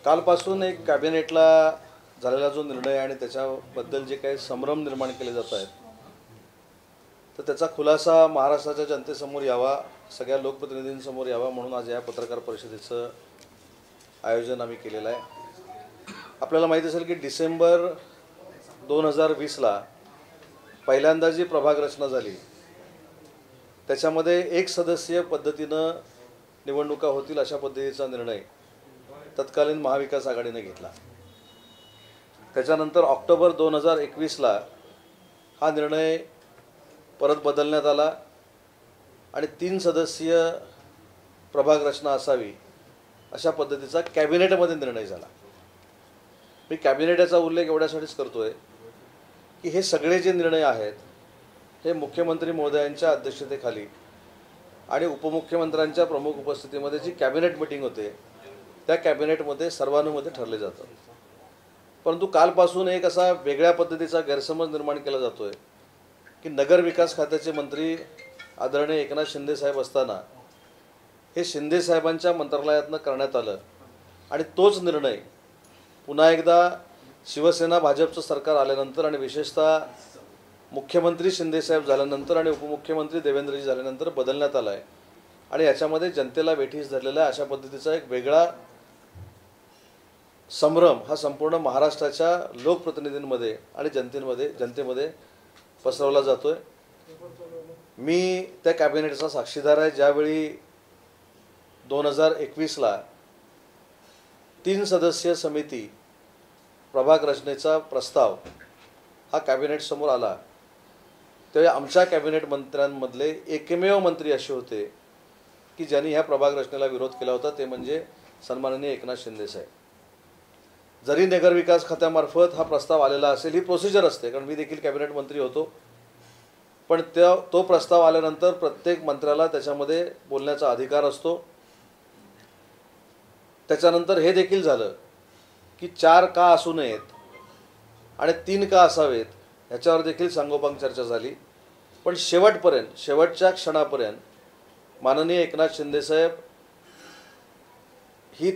कालपासून एक कॅबिनेटला झालेला जो निर्णय आणि त्याच्याबद्दल जे काही संभ्रम निर्माण केले जात आहेत, तर त्याचा खुलासा महाराष्ट्राच्या जनतेसमोर यावा, सगळ्या लोकप्रतिनिधींसमोर यावा म्हणून आज या पत्रकार परिषदेचं आयोजन आम्ही केलेलं आहे। आपल्याला माहिती असेल की डिसेंबर 2020ला पहिल्यांदा जी प्रभाग रचना झाली त्याच्यामध्ये एक सदस्यीय पद्धतीनं निवडणुका होतील अशा पद्धतीचा निर्णय तत्कालीन महाविकास आघाडीने घेतला। त्याच्यानंतर ऑक्टोबर 2021ला हा निर्णय परत बदलण्यात आला आणि 3 सदस्यीय प्रभाग रचना असावी अशा पद्धतीचा कॅबिनेटमध्ये निर्णय झाला। मी कॅबिनेटचा उल्लेख एवढ्यासाठीच करतोय की हे सगळे जे निर्णय आहेत हे मुख्यमंत्री महोदयांच्या अध्यक्षतेखाली आणि उपमुख्यमंत्र्यांच्या प्रमुख उपस्थितीमध्ये जी कॅबिनेट मीटिंग होते त्या कॅबिनेटमध्ये सर्वानुमते ठरले जातात। परंतु कालपासून एक असा वेगळ्या पद्धतीचा गैरसमज निर्माण केला जातोय की नगर विकास खात्याचे मंत्री आदरणीय एकनाथ शिंदे साहेब असताना हे शिंदे साहेबांच्या मंत्रालयातनं करण्यात आलं आणि तोच निर्णय पुन्हा एकदा शिवसेना भाजपचं सरकार आल्यानंतर आणि विशेषतः मुख्यमंत्री शिंदे साहेब झाल्यानंतर आणि उपमुख्यमंत्री देवेंद्रजी झाल्यानंतर बदलण्यात आला आहे आणि याच्यामध्ये जनतेला वेठीस धरलेला अशा पद्धतीचा एक वेगळा संभ्रम हा संपूर्ण महाराष्ट्राच्या लोकप्रतिनिधींमध्ये आणि जनतेमध्ये पसरवला जातोय। मी त्या कॅबिनेटचा साक्षीदार आहे ज्यावेळी 2021ला 3 सदस्यीय समिती प्रभाग रचनेचा प्रस्ताव हा कॅबिनेट समोर आला त्यावेळी आमच्या कॅबिनेट मंत्र्यांमधले एकमेव मंत्री असे होते की ज्यांनी ह्या प्रभाग रचनेला विरोध केला होता, ते म्हणजे सन्माननीय एकनाथ शिंदे साहेब। जरी नगरविकास खात्यामार्फत हा प्रस्ताव आलेला असेल, ही प्रोसिजर असते, कारण मी देखील कॅबिनेट मंत्री होतो, पण तो प्रस्ताव आल्यानंतर प्रत्येक मंत्र्याला त्याच्यामध्ये बोलण्याचा अधिकार असतो। त्याच्यानंतर हे देखील झालं की 4 का असू नयेत आणि 3 का असावेत ह्याच्यावर देखील सांगोपांग चर्चा झाली। पण शेवटच्या क्षणापर्यंत माननीय एकनाथ शिंदे साहेब ही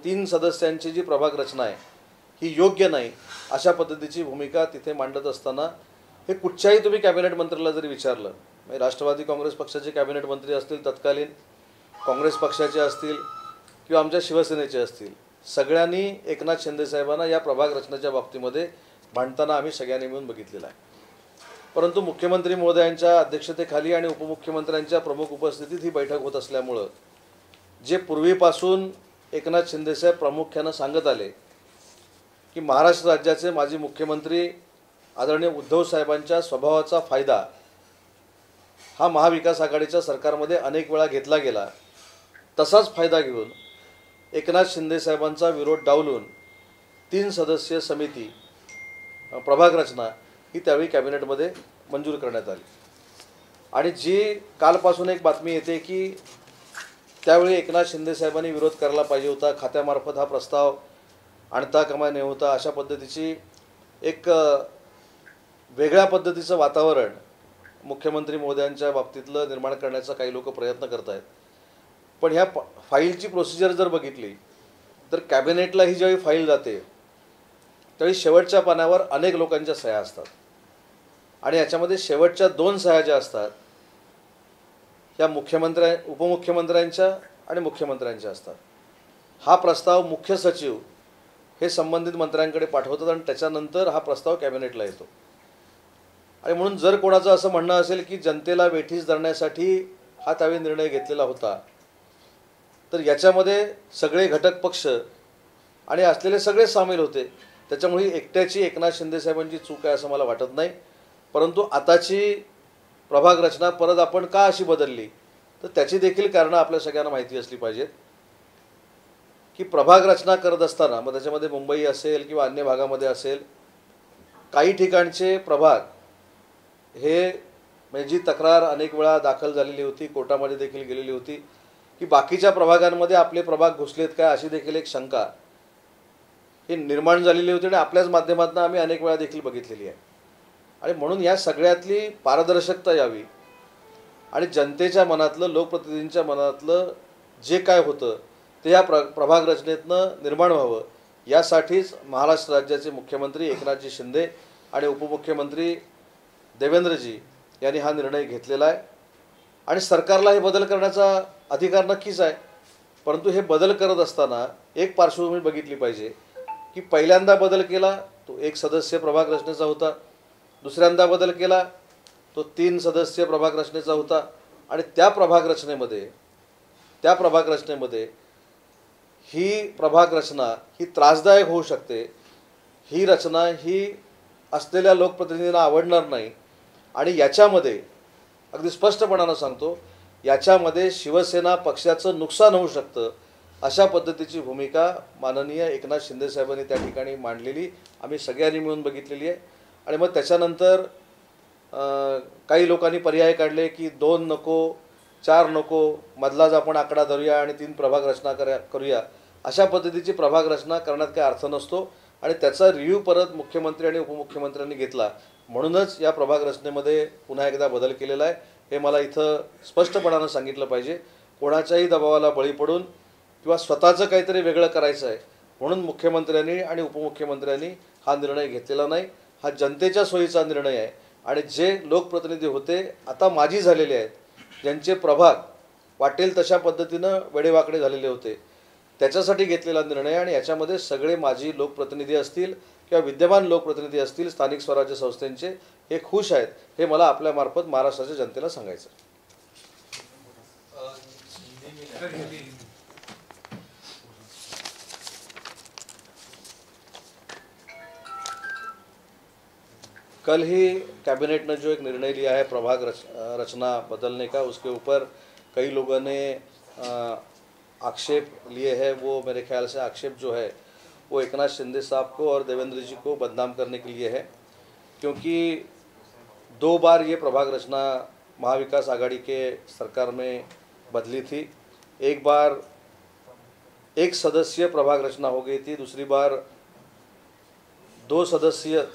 3 सदस्यांची जी प्रभाग रचना आहे ही योग्य नाही अशा पद्धतीची भूमिका तिथे मांडत असताना हे कुठच्याही तुम्ही कॅबिनेट मंत्र्याला जरी विचारलं, म्हणजे राष्ट्रवादी काँग्रेस पक्षाचे कॅबिनेट मंत्री असतील, तत्कालीन काँग्रेस पक्षाचे असतील किंवा आमच्या शिवसेनेचे असतील, सगळ्यांनी एकनाथ शिंदे साहेबांना या प्रभाग रचनेच्या बाबतीमध्ये भांडताना आम्ही सगळ्यांनी मिळून बघितलेलं आहे। परंतु मुख्यमंत्री महोदयांच्या अध्यक्षतेखाली आणि उपमुख्यमंत्र्यांच्या प्रमुख उपस्थितीत ही बैठक होत असल्यामुळं जे पूर्वीपासून एकनाथ शिंदे साहेब प्रामुख्यानं सांगत आले की महाराष्ट्र राज्याचे माजी मुख्यमंत्री आदरणीय उद्धव साहेबांच्या स्वभावाचा फायदा हा महाविकास आघाडीच्या सरकारमध्ये अनेक वेळा घेतला गेला, तसाच फायदा घेऊन एकनाथ शिंदे साहेबांचा विरोध डावलून 3 सदस्यीय समिती प्रभाग रचना ही त्यावेळी कॅबिनेटमध्ये मंजूर करण्यात आली। आणि जी कालपासून एक बातमी येते की त्यावेळी एकनाथ शिंदे साहेबांनी विरोध करायला पाहिजे होता, खात्यामार्फत हा प्रस्ताव आणता कामा नये होता, अशा पद्धतीची एक वेगळ्या पद्धतीचं वातावरण मुख्यमंत्री महोदयांच्या बाबतीतलं निर्माण करण्याचा काही लोक प्रयत्न करत आहेत। पण ह्या फाईलची प्रोसिजर जर बघितली तर कॅबिनेटला ही ज्यावेळी फाईल जाते त्यावेळी शेवटच्या पानावर अनेक लोकांच्या सह्या असतात आणि याच्यामध्ये शेवटच्या 2 सह्या ज्या असतात ह्या उपमुख्यमंत्र्यांच्या आणि मुख्यमंत्र्यांच्या असतात। हा प्रस्ताव मुख्य सचिव हे संबंधित मंत्र्यांकडे पाठवतात आणि त्याच्यानंतर हा प्रस्ताव कॅबिनेटला येतो। आणि म्हणून जर कोणाचं असं म्हणणं असेल की जनतेला वेठीस धरण्यासाठी हा त्यावेळी निर्णय घेतलेला होता, तर याच्यामध्ये सगळे घटक पक्ष आणि असलेले सगळे सामील होते, त्याच्यामुळे एकट्याची एकनाथ शिंदे साहेबांची चूक आहे असं मला वाटत नाही। परंतु आताची प्रभाग रचना परत आपण का अशी बदलली तर त्याची देखील कारणं आपल्या सगळ्यांना माहिती असली पाहिजेत की प्रभाग रचना करत असताना मग त्याच्यामध्ये मुंबई असेल किंवा अन्य भागामध्ये असेल, काही ठिकाणचे प्रभाग हे म्हणजे जी तक्रार अनेक वेळा दाखल झालेली होती, कोर्टामध्ये देखील गेलेली होती की बाकीच्या प्रभागांमध्ये आपले प्रभाग घुसलेत काय अशी देखील एक शंका ही निर्माण झालेली होती आणि आपल्याच माध्यमातून आम्ही अनेक वेळा देखील बघितलेली आहे। आणि म्हणून या सगळ्यातली पारदर्शकता यावी आणि जनतेच्या मनातलं, लोकप्रतिनिधींच्या मनातलं जे काय होतं ते या प्रभाग रचनेतनं निर्माण व्हावं यासाठीच महाराष्ट्र राज्याचे मुख्यमंत्री एकनाथजी शिंदे आणि उपमुख्यमंत्री देवेंद्रजी यांनी हा निर्णय घेतलेला आहे। आणि सरकारला हे बदल करण्याचा अधिकार नक्कीच आहे, परंतु हे बदल करत असताना एक पार्श्वभूमी बघितली पाहिजे की पहिल्यांदा बदल केला तो 1 सदस्य प्रभाग रचनेचा होता, दुसऱ्यांदा बदल केला तो 3 सदस्य प्रभाग रचनेचा होता आणि त्या प्रभाग रचनेमध्ये ही प्रभाग रचना ही त्रासदायक होऊ शकते। ही रचना ही असलेल्या लोकप्रतिनिधींना आवडणार नाही आणि याच्यामध्ये अगदी स्पष्टपणानं सांगतो, याच्यामध्ये शिवसेना पक्षाचं नुकसान होऊ शकतं अशा पद्धतीची भूमिका माननीय एकनाथ शिंदे साहेबांनी त्या ठिकाणी मांडलेली आम्ही सगळ्यांनी मिळून बघितलेली आहे। आणि मग त्याच्यानंतर काही लोकांनी पर्याय काढले की 2 नको 4 नको, मधलाच आपण आकडा धरूया आणि 3 प्रभाग रचना करूया। अशा पद्धतीची प्रभाग रचना करण्यात काही अर्थ नसतो आणि त्याचा रिव्ह्यू परत मुख्यमंत्री आणि उपमुख्यमंत्र्यांनी घेतला, म्हणूनच या प्रभाग रचनेमध्ये पुन्हा एकदा बदल केलेला आहे। हे मला इथं स्पष्टपणानं सांगितलं पाहिजे। कोणाच्याही दबावाला बळी पडून किंवा स्वतःचं काहीतरी वेगळं करायचं आहे म्हणून मुख्यमंत्र्यांनी आणि उपमुख्यमंत्र्यांनी हा निर्णय घेतलेला नाही। हा जनतेच्या सोयीचा निर्णय आहे आणि जे लोकप्रतिनिधी होते आता माजी झालेले आहेत, ज्यांचे प्रभाग वाटेल तशा पद्धतीनं वेडेवाकडे झालेले होते, त्याच्यासाठी घेतलेला निर्णय आणि याच्यामध्ये सगळे माजी लोकप्रतिनिधी असतील किंवा विद्यमान लोकप्रतिनिधी असतील स्थानिक स्वराज्य संस्थांचे हे खुश आहेत, हे मला आपल्यामार्फत महाराष्ट्राच्या जनतेला सांगायचं। कल ही कैबिनेट ने जो एक निर्णय लिया है प्रभाग रचना बदलने का, उसके ऊपर कई लोगों ने आक्षेप लिए हैं। वो मेरे ख्याल से आक्षेप जो है वो एकनाथ शिंदे साहब को और देवेंद्र जी को बदनाम करने के लिए है, क्योंकि 2 बार ये प्रभाग रचना महाविकास आघाड़ी के सरकार में बदली थी। एक बार 1 सदस्यीय प्रभाग रचना हो गई थी, दूसरी बार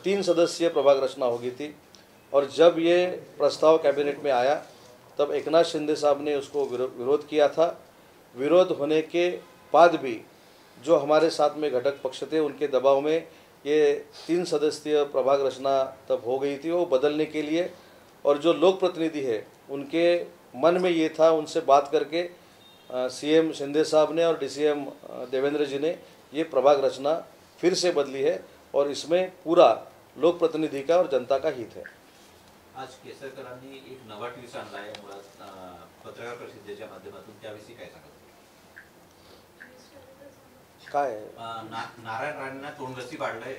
3 सदस्यीय प्रभाग रचना हो गई थी। और जब ये प्रस्ताव कैबिनेट में आया तब एकनाथ शिंदे साहब ने उसको विरोध किया था। विरोध होने के बाद भी जो हमारे साथ में घटक पक्ष थे उनके दबाव में ये 3 सदस्यीय प्रभाग रचना तब हो गई थी वो बदलने के लिए। और जो लोक प्रतिनिधि है उनके मन में ये था, उनसे बात करके सीएम शिंदे साहब ने और डीसीएम देवेंद्र जी ने ये प्रभाग रचना फिर से बदली है और इसमें पूरा लोक प्रतिनिधि का और जनता का हित है। आज केसरकरांनी एक नवा ट्विस्ट आणला आहे मुळात पत्रकार परिषदेच्या माध्यमातून, त्याविषयी काय सांगाल? काय नारायण राणेंना तोंडरस्सी पाडलंय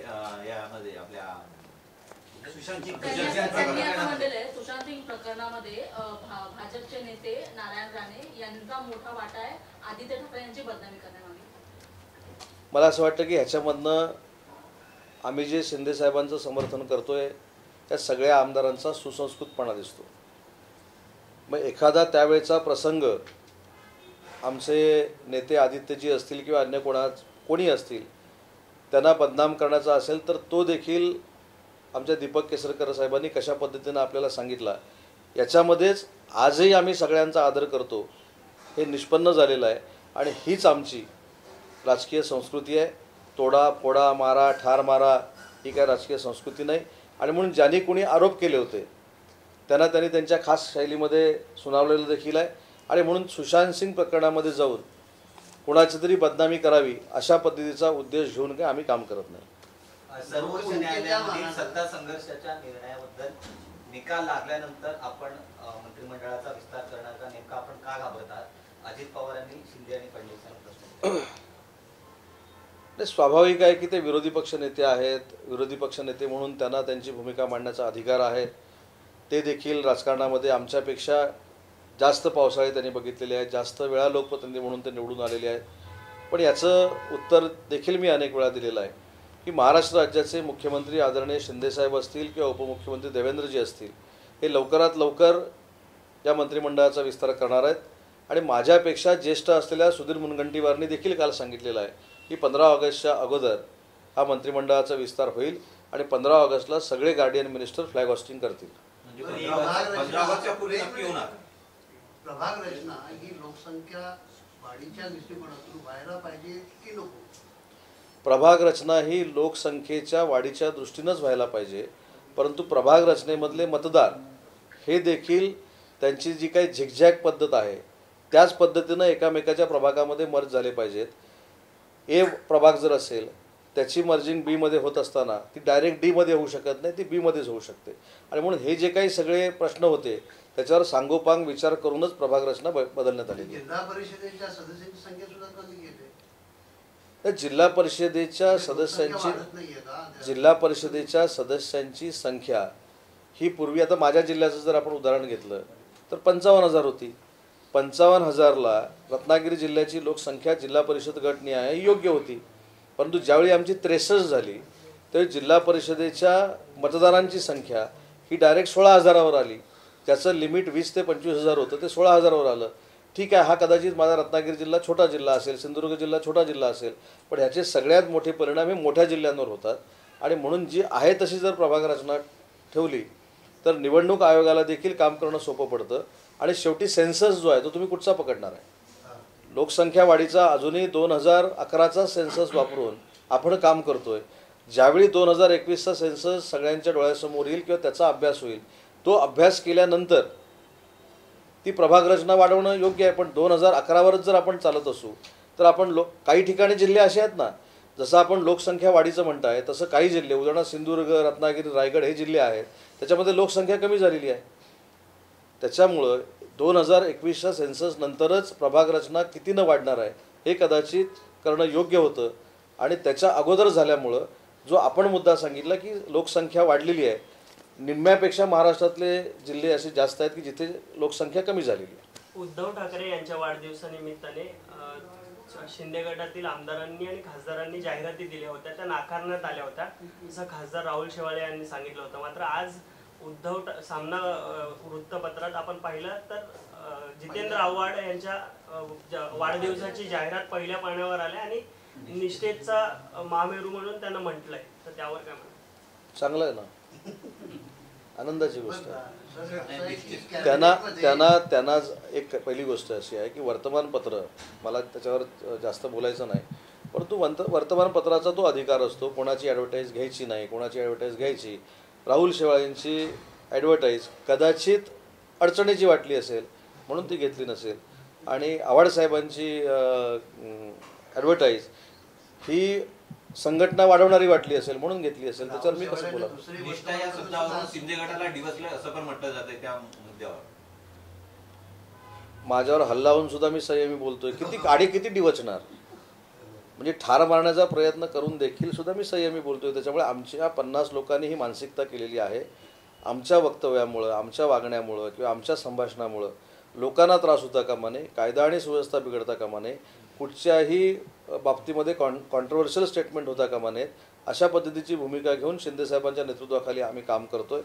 यामध्ये आपल्या सुशांत सिंग प्रकरणामध्ये भाजपचे नेते नारायण राणे यांचा मोठा वाटा आहे आदित्य ठाकरे यांची बदनामी करण्यामागे। मला असं वाटतं की ह्याच्यामधनं आम्ही जे शिंदे साहेबांचं समर्थन करतोय त्या सगळ्या आमदारांचा सुसंस्कृतपणा दिसतो। मग एखादा त्यावेळचा प्रसंग आमचे नेते आदित्यजी असतील किंवा अन्य कोणी असतील त्यांना बदनाम करण्याचा असेल तर तो देखील आमच्या दीपक केसरकर साहेबांनी कशा पद्धतीने आपल्याला सांगितला, याच्यामध्येच आजही आम्ही सगळ्यांचा आदर करतो हे निष्पन्न झालेलं आहे। आणि हीच आमची राजकीय संस्कृती आहे। तोडा फोडा मारा ठार मारा ही काय राजकीय संस्कृती नाही। आणि म्हणून ज्यांनी कोणी आरोप केले होते त्यांनी त्यांच्या खास शैलीमध्ये सुनावलेलं देखील आहे। आणि म्हणून सुशांत सिंग प्रकरणामध्ये जाऊन कोणाची तरी बदनामी करावी अशा पद्धतीचा उद्देश घेऊन काय आम्ही काम करत नाही। सर्वोच्च न्यायालयातील सत्ता संघर्षाच्या निर्णयाबद्दल निकाल लागल्यानंतर आपण मंत्रिमंडळाचा विस्तार करण्याचा नेमका आपण का घाबरतात? अजित पवार यांनी शिंदे आणि फडणवीसांना प्रश्न स्वाभाविक आहे की ते विरोधी पक्ष नेते आहेत, विरोधी पक्ष नेते म्हणून त्यांना त्यांची भूमिका मांडण्याचा अधिकार आहे। ते देखील राजकारणामध्ये आमच्यापेक्षा जास्त पावसाळे त्यांनी बघितलेले आहेत, जास्त वेळा लोकप्रतिनिधी म्हणून ते निवडून आलेले आहेत। पण याचं उत्तर देखील मी अनेक वेळा दिलेलं आहे की महाराष्ट्र राज्याचे मुख्यमंत्री आदरणीय शिंदे साहेब असतील किंवा उपमुख्यमंत्री देवेंद्रजी असतील हे लवकरात लवकर या मंत्रिमंडळाचा विस्तार करणार आहेत। आणि माझ्यापेक्षा ज्येष्ठ असलेल्या सुधीर मुनगंटीवारनी देखील काल सांगितलेलं आहे की 15 ऑगस्टच्या अगोदर हा मंत्रिमंडळाचा विस्तार होईल आणि 15 ऑगस्टला सगळे गार्डियन मिनिस्टर फ्लॅग होस्टिंग करतील। प्रभाग रचना ही लोकसंख्या वाढीच्या दृष्टिकोनातून व्हायला पाहिजे की नको? प्रभाग रचना ही लोकसंख्येच्या वाढीच्या दृष्टीनंच व्हायला पाहिजे, परंतु प्रभाग रचनेमधले मतदार हे देखील त्यांची जी काही झिकझॅक पद्धत आहे त्याच पद्धतीनं एकामेकाच्या प्रभागामध्ये मर्ज झाले पाहिजेत. ए प्रभाग जर असेल त्याची मर्जिंग बीमध्ये होत असताना ती डायरेक्ट डीमध्ये होऊ शकत नाही, ती बीमध्येच होऊ शकते. आणि म्हणून हे जे काही सगळे प्रश्न होते त्याच्यावर सांगोपांग विचार करूनच प्रभाग रचना बदलण्यात आलेली आहे. जिल्हा परिषदेच्या सदस्यांची संख्या सुद्धा कमी केली. तर जिल्हा परिषदेच्या सदस्यांची वाढत नाहीये का? जिल्हा परिषदेच्या सदस्यांची संख्या ही पूर्वी, आता माझ्या जिल्ह्याचं जर आपण उदाहरण घेतलं तर 55,000 होती. 55,000ला रत्नागिरी जिल्ह्याची लोकसंख्या जिल्हा परिषद गटनिहाय योग्य होती. परंतु ज्यावेळी आमची 63 झाली त्यावेळी जिल्हा परिषदेच्या मतदारांची संख्या ही डायरेक्ट 16,000वर आली. त्याचं लिमिट 20 ते 25,000 होतं, ते 16,000वर आलं. ठीक आहे, हा कदाचित माझा रत्नागिरी जिल्हा छोटा जिल्हा असेल, सिंधुदुर्ग जिल्हा छोटा जिल्हा असेल, पण ह्याचे सगळ्यात मोठे परिणाम हे मोठ्या जिल्ह्यांवर होतात. आणि म्हणून जी आहे तशी जर प्रभाग रचना ठेवली तर निवडणूक आयोगाला देखील काम करणं सोपं पडतं. आणि शेवटी सेन्सस जो आहे तो तुम्ही कुठचा पकडणार आहे? लोकसंख्या वाढीचा अजूनही 2011चा सेन्सस वापरून आपण काम करतोय. ज्यावेळी 2021चा सेन्सस सगळ्यांच्या डोळ्यासमोर येईल किंवा त्याचा अभ्यास होईल, तो अभ्यास केल्यानंतर ती प्रभाग रचना वाढवणं योग्य आहे. पण 2011वरच जर आपण चालत असू तर आपण काही ठिकाणी जिल्हे असे आहेत ना, जसं आपण लोकसंख्या वाढीचं म्हणताय तसं काही जिल्हे, उदाहरणार्थ सिंधुदुर्ग, रत्नागिरी, रायगड हे जिल्हे आहेत त्याच्यामध्ये लोकसंख्या कमी झालेली आहे. त्याच्यामुळं 2021च्या सेन्सस नंतरच प्रभाग रचना कितीनं वाढणार आहे हे कदाचित करणं योग्य होतं. आणि त्याच्या अगोदर झाल्यामुळं जो आपण मुद्दा सांगितला की लोकसंख्या वाढलेली आहे, निम्म्यापेक्षा महाराष्ट्रातले जिल्हे असे जास्त आहेत की जिथे लोकसंख्या कमी झालेली आहे. उद्धव ठाकरे यांच्या वाढदिवसानिमित्ताने शिंदे गटातील आमदारांनी आणि खासदारांनी जाहिराती दिल्या होत्या, त्या नाकारण्यात आल्या होत्या असं खासदार राहुल शेवाळे यांनी सांगितलं होतं. मात्र आज सामना वृत्तपत्रात आपण पाहिलं तर जितेंद्र आव्हाड यांच्या वाढदिवसाची जाहिरात पहिल्या पानावर आल्या आणि निष्ठेचा महामेरू म्हणून त्यांना म्हटलंय. तर त्यावर काय म्हणतात? चांगलं आहे ना, आनंदाची गोष्ट आहे. त्यांना एक पहिली गोष्ट अशी आहे की वर्तमानपत्र, मला त्याच्यावर जास्त बोलायचं नाही, परंतु वर्तमानपत्राचा तो अधिकार असतो. कोणाची ॲडव्हर्टाईज घ्यायची नाही, कोणाची ॲडव्हर्टाईज घ्यायची. राहुल शेवाळेंची ॲडव्हर्टाईज कदाचित अडचणीची वाटली असेल म्हणून ती घेतली नसेल. आणि आव्हाड साहेबांची ॲडव्हर्टाईज ही संघटना वाढवणारी वाटली असेल म्हणून घेतली असेल. त्याच्यावर मी कसं बोला? निष्ठा या शब्दावरून शिंदे गटाला डिवचलंय असं पण म्हटलं जातंय त्या मुद्द्यावर. माझ्यावर हल्ला होऊन सुद्धा मी संयमी बोलतोय. किती डिवचणार, म्हणजे ठार मारण्याचा प्रयत्न करून देखील सुद्धा मी संयमी बोलतोय. त्याच्यामुळे आमच्या 50 लोकांनी ही मानसिकता केलेली आहे. आमच्या वक्तव्यामुळं, आमच्या वागण्यामुळं किंवा आमच्या संभाषणामुळं लोकांना त्रास होता कामा नये, कायदा आणि सुव्यवस्था बिघडता कामा नये, कुठच्याही बाबतीमध्ये कॉन्ट्रोवर्शियल स्टेटमेंट होता कामा नयेत, अशा पद्धतीची भूमिका घेऊन शिंदेसाहेबांच्या नेतृत्वाखाली आम्ही काम करतोय.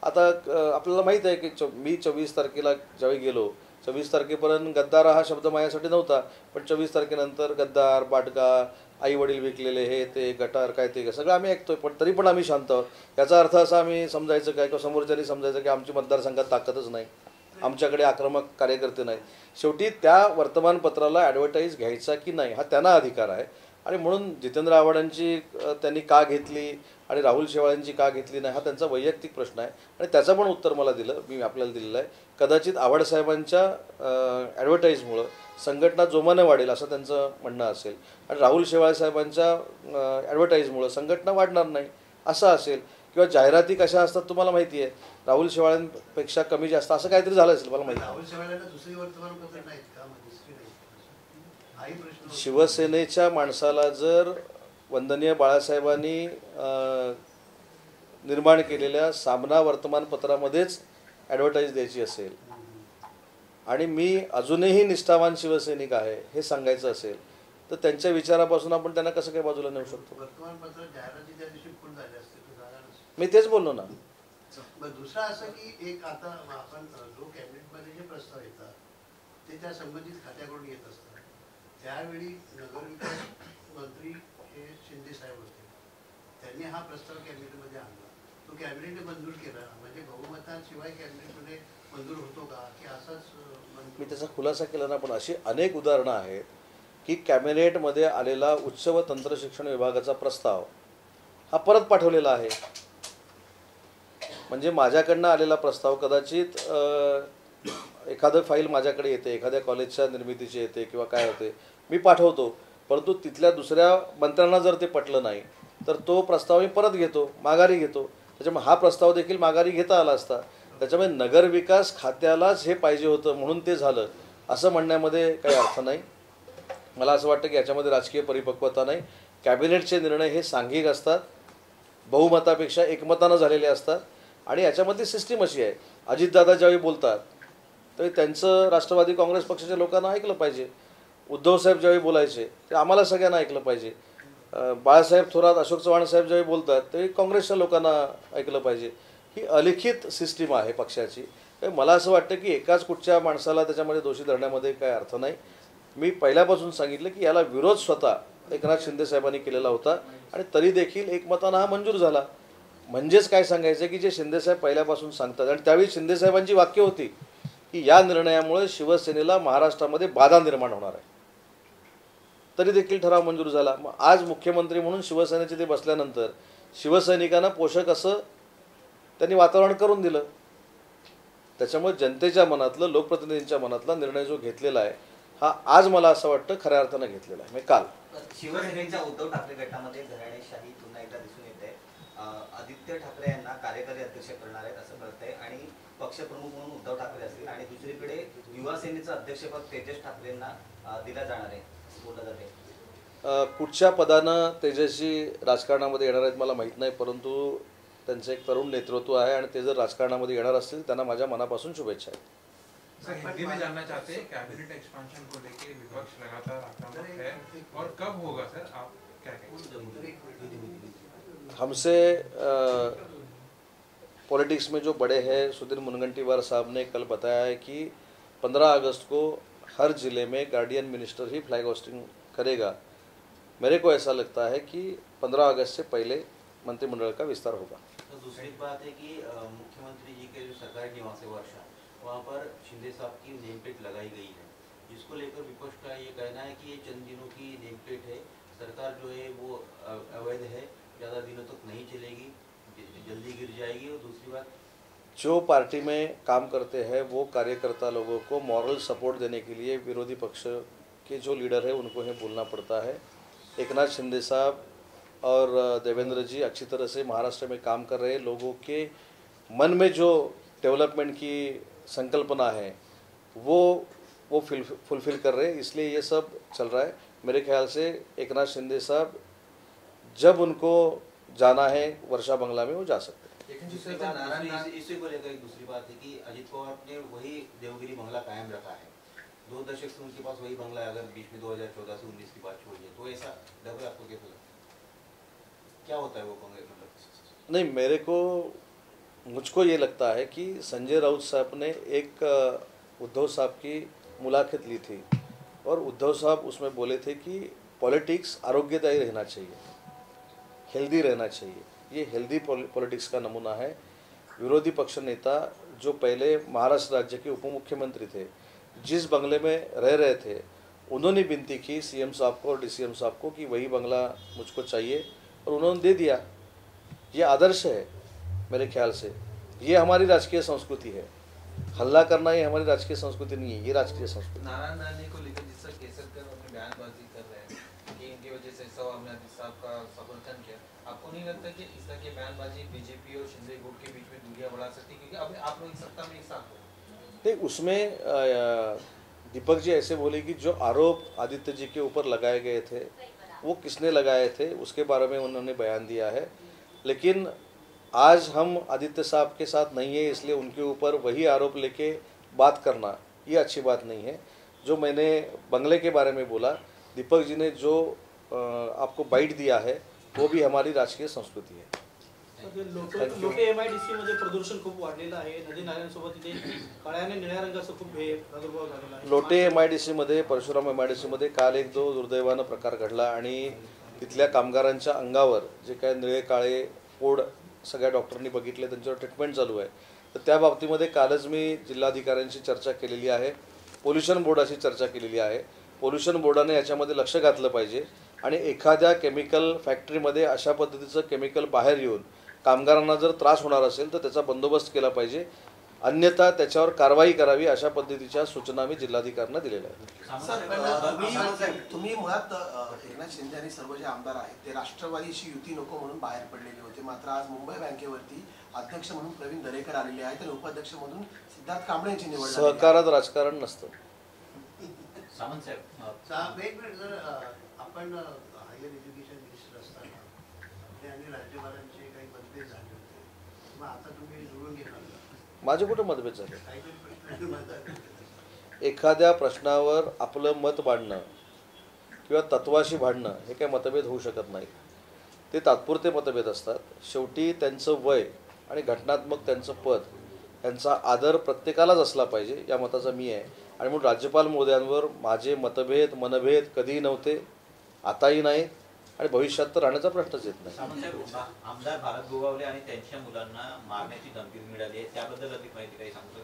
आता आपल्याला माहीत आहे की मी 24 तारखेला ज्यावेळी गेलो, 24 तारखेपर्यंत गद्दार हा शब्द माझ्यासाठी नव्हता, पण 24 तारखेनंतर गद्दार, बाटगा, आई वडील विकलेले, हे ते गटार काय ते सगळं आम्ही ऐकतोय. पण तरी पण आम्ही शांत आहोत. याचा अर्थ असा आम्ही समजायचं काय किंवा समोरच्यानी समजायचं की आमची मतदारसंघात ताकदच नाही, आमच्याकडे आक्रमक कार्यकर्ते नाहीत. शेवटी त्या वर्तमानपत्राला ॲडव्हर्टाईज घ्यायचा की नाही हा त्यांना अधिकार आहे. आणि म्हणून जितेंद्र आव्हाडांची त्यांनी का घेतली आणि राहुल शेवाळेंची का घेतली नाही हा त्यांचा वैयक्तिक प्रश्न आहे. आणि त्याचं पण उत्तर मला मी आपल्याला दिलेलं आहे. कदाचित आव्हाड साहेबांच्या ॲडव्हर्टाईजमुळं संघटना जोमाने वाढेल असं त्यांचं म्हणणं असेल, आणि राहुल शेवाळे साहेबांच्या ॲडव्हर्टाईजमुळं संघटना वाढणार नाही असं असेल. किंवा जाहिराती कशा असतात तुम्हाला माहिती आहे, राहुल शेवाळ्यांपेक्षा कमी जास्त असं काहीतरी झालं असेल मला माहिती आहे. राहुल शेवाळ्यांना दुसरी वर्तमानपत्र नाहीत का? शिवसेनेच्या माणसाला जर वंदनीय बाळासाहेबांनी निर्माण केलेल्या सामना वर्तमानपत्रामध्येच ॲडव्हर्टाईज द्यायची असेल आणि मी अजूनही निष्ठावान शिवसैनिक आहे हे सांगायचं असेल तर त्यांच्या विचारापासून आपण त्यांना कसं काय बाजूला नेऊ शकतो? वर्तमानपत्र जाहिराती त्या दिवशी फुल झाले असते. मी तेच बोललो ना. दुसरा असं की एक आता आपण जो कॅबिनेटमध्ये जे प्रस्ताव येतात ते त्या संबंधित खात्याकडून येत असतात. त्यावेळी नगरविकास मंत्री हे शिंदे साहेब होते, त्यांनी हा प्रस्ताव कॅबिनेटमध्ये आणला. तो कॅबिनेटने मंजूर केला, म्हणजे बहुमताशिवाय कॅबिनेटमध्ये मंजूर होतो का की असाच मी त्याचा खुलासा केला ना, पण अशी अनेक उदाहरणं आहेत की कॅबिनेटमध्ये आलेला उच्च व तंत्र शिक्षण विभागाचा प्रस्ताव हा परत पाठवलेला आहे. म्हणजे माझ्याकडनं आलेला प्रस्ताव कदाचित एखादं फाईल माझ्याकडे येते, एखाद्या कॉलेजच्या निर्मितीची येते किंवा काय होते, मी पाठवतो, परंतु तिथल्या दुसऱ्या मंत्र्यांना जर ते पटलं नाही तर तो प्रस्ताव मी परत घेतो, माघारी घेतो. त्याच्यामुळे हा प्रस्ताव देखील माघारी घेता आला असता. त्याच्यामुळे नगरविकास खात्यालाच हे पाहिजे होतं म्हणून ते झालं असं म्हणण्यामध्ये काही अर्थ नाही. मला असं वाटतं की याच्यामध्ये राजकीय परिपक्वता नाही. कॅबिनेटचे निर्णय हे सांघिक असतात, बहुमतापेक्षा एकमतानं झालेले असतात. आणि याच्यामध्ये सिस्टीम अशी आहे, अजितदादा ज्यावेळी बोलतात तर त्यांचं राष्ट्रवादी काँग्रेस पक्षाच्या लोकांना ऐकलं पाहिजे. उद्धवसाहेब ज्यावेळी बोलायचे ते आम्हाला सगळ्यांना ऐकलं पाहिजे. बाळासाहेब थोरात, अशोक चव्हाण साहेब ज्यावेळी बोलतात ते काँग्रेसच्या लोकांना ऐकलं पाहिजे. ही अलिखित सिस्टीम आहे पक्षाची. मला असं वाटतं की एकाच कुठच्या माणसाला त्याच्यामध्ये दोषी धरण्यामध्ये काय अर्थ नाही. मी पहिल्यापासून सांगितलं की याला विरोध स्वतः एकनाथ शिंदे साहेबांनी केलेला होता आणि तरी देखील एकमतानं हा मंजूर झाला. म्हणजेच काय सांगायचं की जे शिंदेसाहेब पहिल्यापासून सांगतात, आणि त्यावेळी शिंदेसाहेबांची वाक्य होती की या निर्णयामुळे शिवसेनेला महाराष्ट्रामध्ये बाधा निर्माण होणार आहे, तरी देखील ठराव मंजूर झाला. मग आज मुख्यमंत्री म्हणून शिवसेनेचे ते बसल्यानंतर शिवसैनिकांना पोषक असं त्यांनी वातावरण करून दिलं. त्याच्यामुळे जनतेच्या मनातलं, लोकप्रतिनिधींच्या मनातला निर्णय जो घेतलेला आहे हा आज मला असं वाटतं खऱ्या अर्थानं घेतलेला आहे. म्हणजे काल शिवसेनेच्या उद्धव ठाकरे गटामध्ये घराणेशाही पुन्हा एकदा दिसून येते. आदित्य ठाकरे यांना कार्यकारी अध्यक्ष करणार आहेत असं कळतंय आणि पक्षप्रमुख म्हणून उद्धव ठाकरे असतील आणि दुसरीकडे युवा सेनेचं अध्यक्षपद तेजस ठाकरेंना दिलं जाणार आहे बोललं जाते. कुठच्या पदानं तेजस्वी राजकारणामध्ये येणार आहेत मला माहीत नाही, परंतु त्यांचं एक तरुण नेतृत्व आहे आणि ते जर राजकारणामध्ये येणार असतील त्यांना माझ्या मनापासून शुभेच्छा आहेत. सर, हिंदी में जानना चाहते हैं कैबिनेट एक्सपेंशन को लेके विपक्ष लगातार आक्रामक है और कब होगा सर, आप क्या कहेंगे? हमसे पॉलिटिक्स में जो बड़े हैं सुधीर मुनगंटीवार साहब ने कल बताया है कि 15 अगस्त को हर ज़िले में गार्डियन मिनिस्टर ही फ्लैग होस्टिंग करेगा. मेरे को ऐसा लगता है कि 15 अगस्त से पहले मंत्रिमंडल का विस्तार होगा. तो दूसरी बात है कि मुख्यमंत्री जी के जो सरकारी निवास है वर्षा, वहाँ पर शिंदे साहब की नेम प्लेट लगाई गई है, जिसको लेकर विपक्ष का ये कहना है कि ये चंद दिनों की नेम प्लेट है, सरकार जो है वो अवैध है, ज़्यादा दिनों तक नहीं चलेगी, जल्दी गिर जाएगी. और दूसरी बात, जो पार्टी में काम करते हैं वो कार्यकर्ता लोगों को मॉरल सपोर्ट देने के लिए विरोधी पक्ष के जो लीडर है उनको ही बोलना पड़ता है. एकनाथ शिंदे साहब और देवेंद्र जी अच्छी तरह से महाराष्ट्र में काम कर रहे हैं. लोगों के मन में जो डेवलपमेंट की संकल्पना है वो फुलफिल कर रहे हैं, इसलिए ये सब चल रहा है. मेरे ख्याल से एकनाथ शिंदे साहब जब उनको जाना है वर्षा बंगला में वो जा सकते हैं. इसी को लेकर एक दूसरी बात है कि अजित पवार ने वही देवगिरी बंगला कायम रखा है. 2 दशक से उनके पास वही बंगला है. अगर बीच में 2014 से 19 की बात छोड़िए तो ऐसा डर है आपको? कैसा लगता है, क्या होता है वो कांग्रेस मतलब? नहीं, मुझको ये लगता है कि संजय राउत साहब ने एक उद्धव साहब की मुलाकात ली थी और उद्धव साहब उसमें बोले थे कि पॉलिटिक्स आरोग्यदायी रहना चाहिए, हेल्दी रहना चाहिए. ये हेल्दी पॉलिटिक्स का नमूना है. विरोधी पक्ष नेता जो पहले महाराष्ट्र राज्य के उप मुख्यमंत्री थे, जिस बंगले में रह रहे थे, उन्होंने विनती की सीएम साहब को और डीसीएम साहब को कि वही बंगला मुझको चाहिए और उन्होंने दे दिया. ये आदर्श है मेरे ख्याल से. ये हमारी राजकीय संस्कृति है. हल्ला करना ये हमारी राजकीय संस्कृति नहीं है, ये राजकीय संस्कृति. नारायण राणे को लेकर जिस तरह केसरकर अपनी बयानबाजी कर रहे हैं कि इनकी वजह से साहब का समर्थन किया, आपको नहीं लगता कि इस तरह की बयानबाजी बीजेपी और शिंदे गुट के बीच में दूरियां बढ़ा सकती है? क्योंकि अब आप लोग सत्ता में एक साथ हो. नहीं, उसमें दीपक जी ऐसे बोले कि जो आरोप आदित्य जी के ऊपर लगाए गए थे वो किसने लगाए थे उसके बारे में उन्होंने बयान दिया है. लेकिन आज हम आदित्य साहब के साथ नहीं है, इसलिए उनके ऊपर वही आरोप लेके बात करना ये अच्छी बात नहीं है. जो मैंने बंगले के बारे में बोला, दीपक जी ने जो आपको बाईट दिया है वो भी हमारी राजकीय संस्कृती है. लोटे MIDC मध्ये प्रदूषण खूप वाढलेलं आहे. नदी नाल्यांसोबत इथे काळ्या आणि निळ्या रंगाचं खूप प्रादुर्भाव झालेला आहे. लोटे MIDC मध्ये, परशुराम MIDC मध्ये काल एक दो दुर्दैवानं प्रकार घडला आणि तिथल्या कामगारांच्या अंगावर जे काय निळे काळे पोड सगळ्या डॉक्टरांनी बघितले, त्यांच्यावर ट्रीटमेंट चालू आहे. तर त्या बाबतीमध्ये कालच मी जिल्हाधिकाऱ्यांशी चर्चा केलेली आहे, पोल्युशन बोर्डाशी चर्चा केलेली आहे. पोल्युशन बोर्डाने याच्यामध्ये लक्ष घातलं पाहिजे आणि एखाद्या केमिकल फॅक्टरीमध्ये अशा पद्धतीचं केमिकल बाहेर येऊन कामगारांना जर त्रास होणार असेल तर त्याचा बंदोबस्त केला पाहिजे, अन्यथा त्याच्यावर कारवाई करावी अशा पद्धतीच्या सूचना मी जिल्हाधिकाऱ्यांना दिलेल्या आहेत. सर, पण तुम्ही मुळात एकनाथ शिंदे आणि सर्व जे आमदार आहेत ते राष्ट्रवादीशी युती नको म्हणून बाहेर पडलेले होते. मात्र आज मुंबई बँकेवरती अध्यक्ष म्हणून प्रवीण दरेकर आलेले आहेत आणि उपाध्यक्ष म्हणून सिद्धार्थ कांबळे यांची निवड झाली आहे. सहकारात राजकारण नसतं. सामंत साहेब, एक मिनिट, जर आपण हायर एज्युकेशन मिनिस्टर असताना आपले आणि राज्यपालांचे काही मतभेद झाले होते, मग आता तुम्ही जुळून घेणार का? माझे कुठं मतभेद झाले? काहीतरी प्रश्न एखाद्या प्रश्नावर आपलं मत मांडणं किंवा तत्वाशी भांडणं हे काही मतभेद होऊ शकत नाही. ते तात्पुरते मतभेद असतात. शेवटी त्यांचं वय आणि घटनात्मक त्यांचं पद यांचा आदर प्रत्येकालाच असला पाहिजे या मताचा मी आहे. आणि म्हणून राज्यपाल महोदयांवर माझे मनभेद कधीही नव्हते, आताही नाहीत आणि भविष्यात तर राहण्याचा प्रश्नच येत नाही. सामंत साहेब, आमदार भारत गोगावले आणि त्यांच्या मुलांना मारण्याची धमकी मिळाली आहे, त्याबद्दल अधिक माहिती काही सांगतो?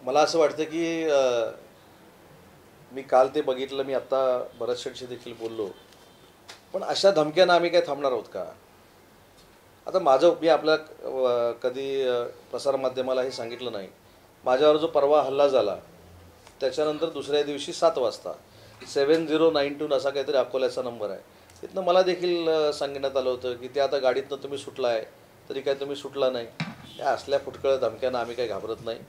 मला असं वाटतं की मी काल ते बघितलं, मी आत्ता भरत शेठशी देखील बोललो, पण अशा धमक्यांना आम्ही काय थांबणार आहोत का? आता मी आपल्या कधी प्रसारमाध्यमाला हे सांगितलं नाही, माझ्यावर जो परवा हल्ला झाला त्याच्यानंतर दुसऱ्या दिवशी 7 वाजता 7092 असा काहीतरी अकोल्याचा नंबर आहे, तिथनं मला देखील सांगण्यात आलं होतं की ते आता गाडीतनं तुम्ही सुटला आहे तरी काय तुम्ही सुटला नाही. या असल्या फुटकळ धमक्यांना आम्ही काही घाबरत नाही.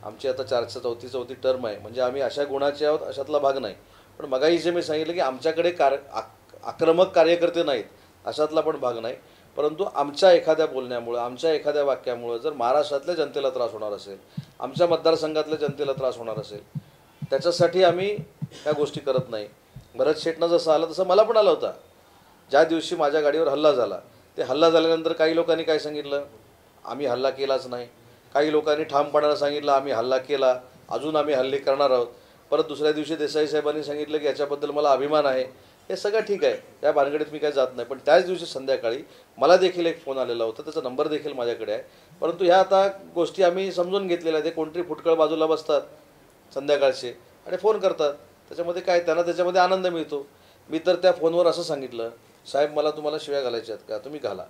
आमची आता 4वी टर्म आहे, म्हणजे आम्ही अशा गुणाचे आहोत अशातला भाग नाही. पण मगाही जे मी सांगितलं की आमच्याकडे आक्रमक कार्यकर्ते नाहीत अशातला पण भाग नाही. परंतु आमच्या एखाद्या बोलण्यामुळं, आमच्या एखाद्या वाक्यामुळं जर महाराष्ट्रातल्या जनतेला त्रास होणार असेल, आमच्या मतदारसंघातल्या जनतेला त्रास होणार असेल, त्याच्यासाठी आम्ही ह्या गोष्टी करत नाही. भरत शेठनं जसं आलं तसं मला पण आला होता. ज्या दिवशी माझ्या गाडीवर हल्ला झाला, ते हल्ला झाल्यानंतर काही लोकांनी काय सांगितलं, आम्ही हल्ला केलाच नाही. काही लोकांनी ठामपणानं सांगितलं आम्ही हल्ला केला, अजून आम्ही हल्ले करणार आहोत. परत दुसऱ्या दिवशी देसाई साहेबांनी सांगितलं की याच्याबद्दल मला अभिमान आहे. हे सगळं ठीक आहे, त्या भानगडीत मी काय जात नाही. पण त्याच दिवशी संध्याकाळी मला देखील एक फोन आलेला होता, त्याचा नंबर देखील माझ्याकडे आहे. परंतु ह्या आता गोष्टी आम्ही समजून घेतलेल्या आहेत. ते कोणतरी फुटकळ बाजूला बसतात संध्याकाळचे आणि फोन करतात, त्याच्यामध्ये काय त्यांना त्याच्यामध्ये आनंद मिळतो. मी तर त्या फोनवर असं सांगितलं, साहेब मला तुम्हाला शिव्या घालायच्या आहेत का, तुम्ही घाला.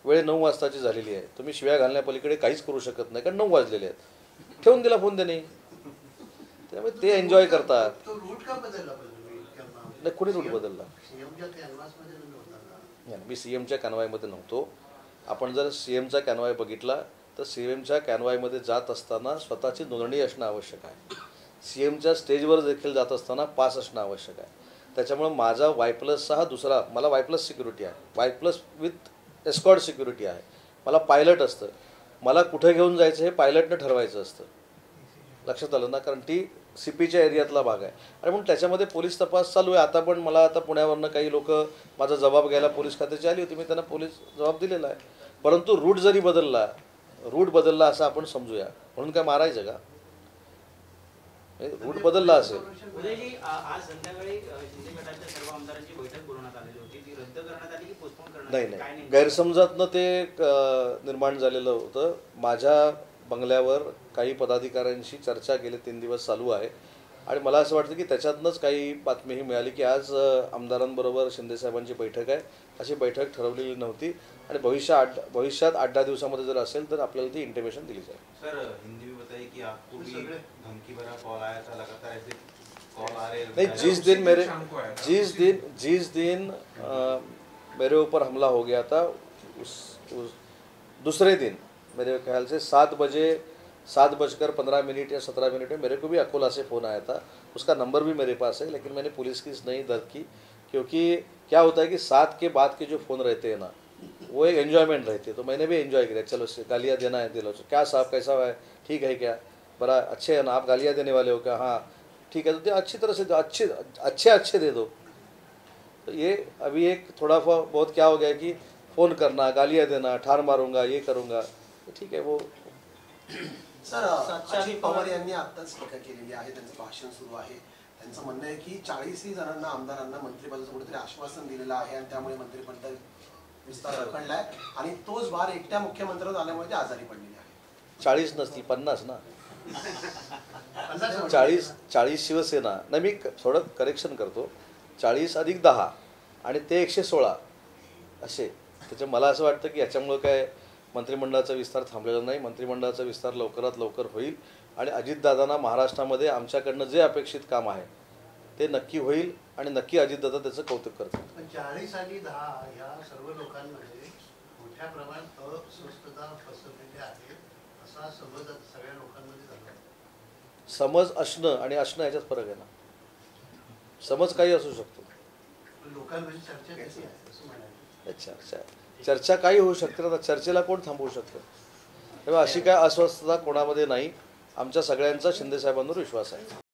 वेळ 9 वाजताची झालेली आहे, तुम्ही शिव्या घालण्यापलीकडे काहीच करू शकत नाही, कारण 9 वाजलेले आहेत. ठेवून दिला फोन त्याने. त्यामुळे ते एन्जॉय करतात. तो रूट का बदलला? नाही, कुणी रूट बदलला? सीएमच्या कॅनव्हासमध्ये नव्हता ना? मी सीएमच्या कॅनवायमध्ये नव्हतो. आपण जर सीएमचा कॅनवाय बघितला तर सीएमच्या कॅनवायमध्ये जात असताना स्वतःची नोंदणी असणं आवश्यक आहे. सीएमच्या स्टेजवर देखील जात असताना पास असणं आवश्यक आहे. त्याच्यामुळे माझा Y+चा हा दुसरा, मला Y+ सिक्युरिटी आहे, Y+ विथ एस्कॉर्ट सिक्युरिटी आहे. मला पायलट असतं, मला कुठे घेऊन जायचं हे पायलटनं ठरवायचं असतं. लक्षात आलं ना? कारण ती CPच्या एरियातला भाग आहे आणि म्हणून त्याच्यामध्ये पोलीस तपास चालू आहे. आता पण मला आता पुण्यावरनं काही लोक माझा जबाब घ्यायला पोलीस खात्याची आली होती, मी त्यांना पोलीस जबाब दिलेला आहे. परंतु रूट जरी बदलला असं आपण समजूया, म्हणून काय मारायचं का? रूट बदलला असेल. उदयजी, आज संध्याकाळी शिंदे गटाच्या सर्व आमदारांची बैठक बोलवण्यात आलेली होती, ती रद्द करण्यात आली की पोस्टपोन करण्यात आली? नाही, गैरसमजातनं ते निर्माण झालेलं होतं. माझ्या बंगल्यावर काही पदाधिकाऱ्यांशी चर्चा गेले 3 दिवस चालू आहे आणि मला असं वाटतं की त्याच्यातनंच काही बातमी ही मिळाली की आज आमदारांबरोबर शिंदेसाहेबांची बैठक आहे. अशी बैठक ठरवलेली नव्हती आणि भविष्यात 8-10 दिवसामध्ये जर असेल तर आपल्याला ती इंटिमेशन दिली जाईल. सर, हिंदी में बताइए कि आपको भी धमकी भरा कॉल आया था, लगातार ऐसे कॉल आ रहे हैं? नहीं, जिस दिन मेरे ऊपर हमला हो गया था उस दूसरे दिन मेरे ख्याल से 7:15 या 17 में मेरे को भी अकोला से फ़ोन आया था. उसका नंबर भी मेरे पास है, लेकिन मैंने पुलिस की नहीं दर्ज की, क्योंकि क्या होता है कि 7 के बाद के जो फ़ोन रहते हैं ना, वो एक एन्जॉयमेंट रहती है. तो मैंने भी एंजॉय किया, चलो गालियाँ देना है दिलो, क्या साहब कैसा है, ठीक है क्या, बड़ा अच्छे है ना, आप गालियाँ देने वाले हो क्या, हाँ ठीक है, तो अच्छी तरह से अच्छे दे दो. तो ये अभी एक थोड़ा बहुत क्या हो गया कि फ़ोन करना, गालियाँ देना, ठार मारूंगा, ये करूँगा, ठीक आहे. वो सर, अजित पवार यांनी आत्ताच टीका केलेली आहे, त्यांचं भाषण सुरू आहे. त्यांचं म्हणणं आहे की 40 जणांना आमदारांना मंत्रिपदाचं कुठेतरी आश्वासन दिलेलं आहे आणि त्यामुळे मंत्रिपद विस्तार रखडलाय आणि तोच भार एकट्या मुख्यमंत्र्यांवर आल्यामुळे ते आजारी पडलेले आहेत. 40 नसतील 50 ना. 50 40 शिवसेना नाही, मी थोडं करेक्शन करतो. 40 अधिक 10 आणि ते 116 असे. त्याच्या मला असं वाटतं की याच्यामुळं काय मंत्रिमंडळाचा विस्तार थांबलेला नाही. मंत्रिमंडळाचा विस्तार लवकरात लवकर होईल आणि अजितदादांना महाराष्ट्रामध्ये आमच्याकडनं जे अपेक्षित काम आहे ते नक्की होईल आणि नक्की अजितदादा त्याचं कौतुक करतात. पण 40 आणि 10 ह्या सर्व लोकांमध्ये मोठ्या प्रमाणात अस्वस्थता पसरलेली आहे असा समज सगळ्या लोकांमध्ये झाला. समज असणं आणि असणं याच्यात फरक आहे ना. समज काही असू शकतो. पण लोकांमध्ये चर्चा कशी आहे असं म्हणायचं. चर्चा काही होऊ शकते ना. चर्चेला कोण थांबवू शकतं. तेव्हा अशी काय अस्वस्थता कोणामध्ये नाही. आमच्या सगळ्यांचा शिंदेसाहेबांवर विश्वास आहे.